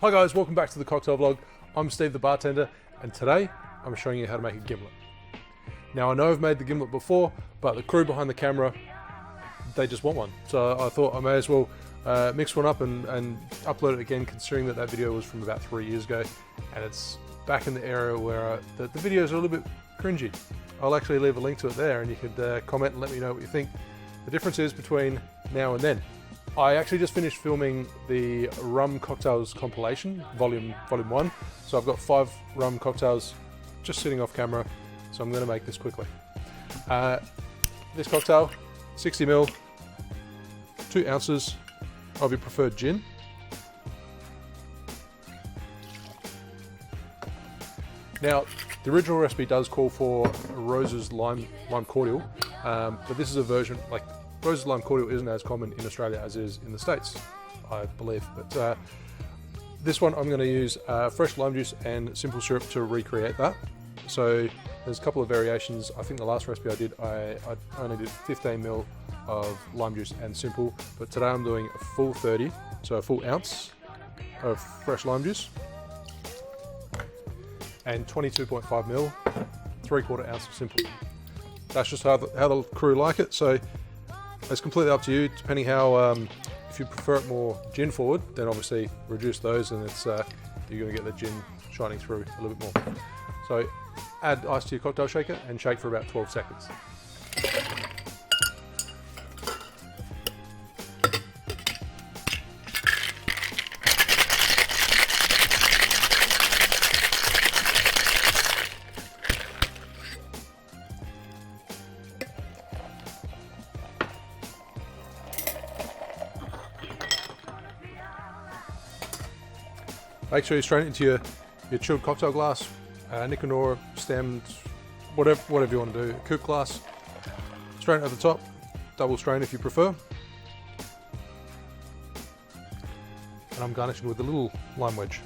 Hi guys, welcome back to the cocktail vlog. I'm Steve the bartender, and today I'm showing you how to make a gimlet. Now I know I've made the gimlet before, but the crew behind the camera, they just want one. So I thought I may as well mix one up and upload it again, considering that video was from about 3 years ago, and it's back in the area where the videos are a little bit cringy. I'll actually leave a link to it there, and you could comment and let me know what you think the difference is between now and then. I actually just finished filming the rum cocktails compilation, volume 1. So I've got 5 rum cocktails just sitting off camera, so I'm going to make this quickly. This cocktail, 60 ml, 2 ounces of your preferred gin. Now, the original recipe does call for Rose's lime cordial, but this is a version, like Rose's lime cordial isn't as common in Australia as it is in the States, I believe. But this one I'm going to use fresh lime juice and simple syrup to recreate that. So there's a couple of variations. I think the last recipe I did, I only did 15 ml of lime juice and simple, but today I'm doing a full 30, so a full ounce of fresh lime juice and 22.5 ml, 3/4 ounce of simple. That's just how the crew like it. So it's completely up to you, depending how, if you prefer it more gin forward, then obviously reduce those, and it's you're going to get the gin shining through a little bit more. So add ice to your cocktail shaker and shake for about 12 seconds. Make sure you strain it into your chilled cocktail glass, Nicanor, stemmed, whatever you want to do. A coupe glass. Strain it at the top, double strain if you prefer. And I'm garnishing with a little lime wedge.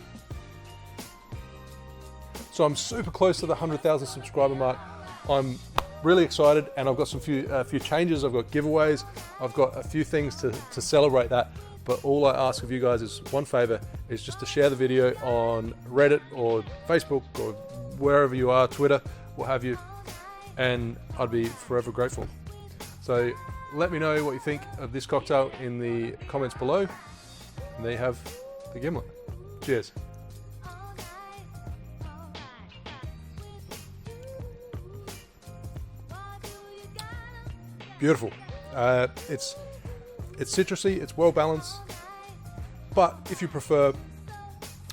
So I'm super close to the 100,000 subscriber mark. I'm really excited, and I've got some few changes. I've got giveaways. I've got a few things to celebrate that. But all I ask of you guys is one favor, is just to share the video on Reddit or Facebook or wherever you are, Twitter, what have you, and I'd be forever grateful. So let me know what you think of this cocktail in the comments below, and there you have the gimlet. Cheers. Beautiful. It's citrusy, it's well balanced, but if you prefer,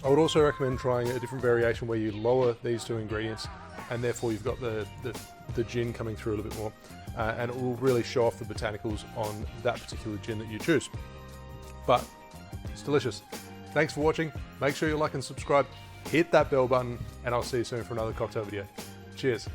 I would also recommend trying a different variation where you lower these 2 ingredients, and therefore you've got the gin coming through a little bit more, and it will really show off the botanicals on that particular gin that you choose. But it's delicious. Thanks for watching. Make sure you like and subscribe, hit that bell button, and I'll see you soon for another cocktail video. Cheers.